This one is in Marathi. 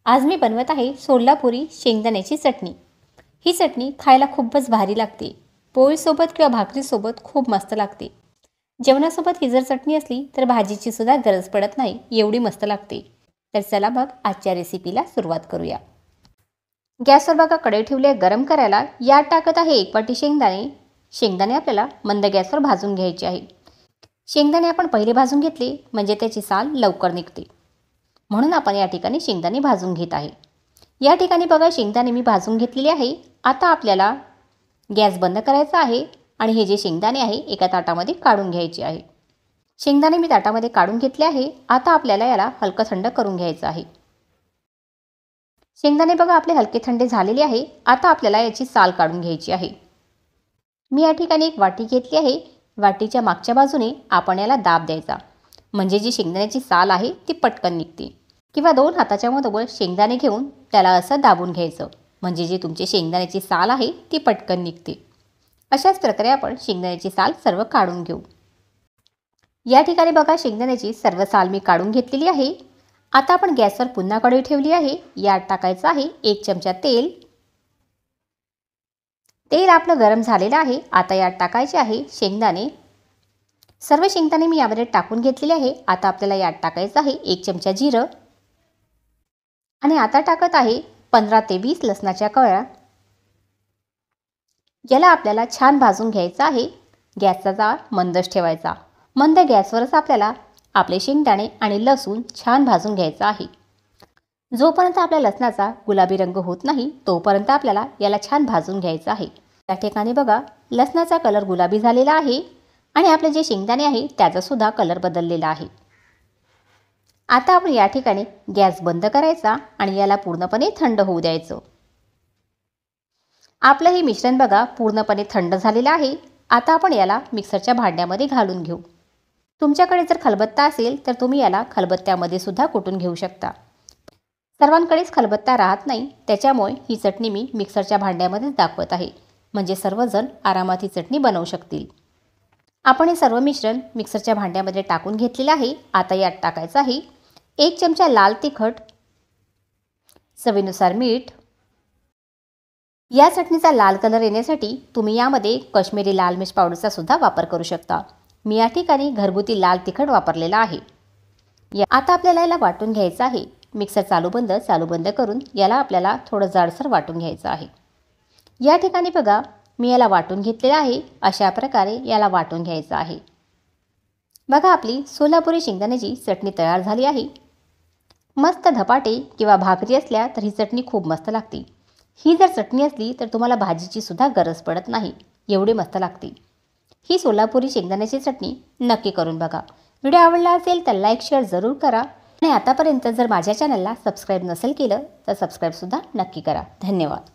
आज मी बनवत आहे सोलापुरी शेंगदाण्याची चटणी। ही चटणी खायला खूपच भारी लागते। पोळीसोबत किंवा भाकरीसोबत खूप मस्त लागते। जेवणासोबत ही जर चटणी असली तर भाजीची सुद्धा गरज पडत नाही, एवढी मस्त लागते। तर चला मग आजच्या रेसिपीला सुरुवात करूया। गॅसवर बघा कढई ठेवली आहे गरम करायला। यात टाकत आहे 1 वाटी शेंगदाणे। शेंगदाणे आपल्याला मंद गॅसवर भाजून घ्यायचे आहे। शेंगदाणे आपण पहिले भाजून घेतले म्हणजे त्याची साल लवकर निघते, म्हणून आपण या ठिकाणी शेंगदाणे भाजून घेत आहे। या ठिकाणी बघा शेंगदाणे मी भाजून घेतलेले आहे। आता आपल्याला गॅस बंद करायचा आहे आणि हे जे शेंगदाणे आहे एका ताटामध्ये काढून घ्यायचे आहे। शेंगदाणे मी ताटामध्ये काढून घेतले आहे। आता आपल्याला याला हलकं थंड करून घ्यायचं आहे। शेंगदाणे बघा आपले हलके थंड झालेले आहे। आता आपल्याला याची साल काढून घ्यायची आहे। मी या ठिकाणी एक वाटी घेतली आहे। वाटीच्या मागच्या बाजूने आपण याला दाब द्यायचा, म्हणजे जी शेंगदाण्याची साल आहे ती पटकन निघते। किंवा 2 हाताच्या मधोमध शेंगदाणे घेऊन त्याला असं दाबून घ्यायचं, म्हणजे जी तुमची शेंगदाण्याची साल आहे ती पटकन निघते। अशाच प्रकारे आपण शेंगदाण्याची साल सर्व काढून घेऊ। या ठिकाणी बघा शेंगदाण्याची सर्व साल मी काढून घेतलेली आहे। आता आपण गॅसवर पुन्हा कढई ठेवली आहे। यात टाकायचं आहे 1 चमचा तेल। तेल आपलं गरम झालेलं आहे। आता यात टाकायचे आहे शेंगदाणे। सर्व शेंगदाणे मी यामध्ये टाकून घेतलेले आहे। आता आपल्याला यात टाकायचं आहे 1 चमचा जिरं आणि आता टाकत आहे 15 ते 20 लसणाच्या कळ्या। याला आपल्याला छान भाजून घ्यायचं आहे। गॅसचा जाळ मंदच ठेवायचा। मंद गॅसवरच आपल्याला आपले शेंगदाणे आणि लसूण छान भाजून घ्यायचा आहे। जोपर्यंत आपल्या लसणाचा गुलाबी रंग होत नाही तोपर्यंत आपल्याला याला छान भाजून घ्यायचं आहे। त्या ठिकाणी बघा लसणाचा कलर गुलाबी झालेला आहे आणि आपले जे शेंगदाणे आहे त्याचा सुद्धा कलर बदललेला आहे। आता आपण या ठिकाणी गॅस बंद करायचा आणि याला पूर्णपणे थंड होऊ द्यायचं। आपलं हे मिश्रण बघा पूर्णपणे थंड झालेलं आहे। आता आपण याला मिक्सरच्या भांड्यामध्ये घालून घेऊ। तुमच्याकडे जर खलबत्ता असेल तर तुम्ही याला खलबत्त्यामध्ये सुद्धा कुटून घेऊ शकता। सर्वांकडेच खलबत्ता राहत नाही, त्याच्यामुळे ही चटणी मी मिक्सरच्या भांड्यामध्येच दाखवत आहे, म्हणजे सर्वजण आरामात ही चटणी बनवू शकतील। आपण हे सर्व मिश्रण मिक्सरच्या भांड्यामध्ये टाकून घेतलेले आहे। आता यात टाकायचं आहे 1 चमचा लाल तिखट, चवीनुसार मीठ। या चटणीचा लाल कलर येण्यासाठी तुम्ही यामध्ये काश्मीरी लाल मिर्च पावडरचा सुद्धा वापर करू शकता। मी या ठिकाणी घरगुती लाल तिखट वापरलेला आहे। आता आपल्याला याला वाटून घ्यायचं आहे। मिक्सर चालू बंद करून याला आपल्याला थोडं जाडसर वाटून घ्यायचं आहे। या ठिकाणी बघा मी याला वाटून घेतलेला आहे। अशा प्रकारे याला वाटून घ्यायचं आहे। बघा आपली सोलापुरी शेंगदाण्याची चटणी तयार झाली आहे। मस्त धपाटे किंवा भाकरी असल्या तर ही चटणी खूप मस्त लागते। ही जर चटणी असली तर तुम्हाला भाजीची सुद्धा गरज पडत नाही, एवढी मस्त लागते। ही सोलापुरी शेंगदाण्याची चटणी नक्की करून बघा। व्हिडिओ आवडला असेल तर लाईक शेअर जरूर करा आणि आतापर्यंत जर माझ्या चॅनलला सबस्क्राईब नसेल केलं तर सबस्क्राईब सुद्धा नक्की करा। धन्यवाद।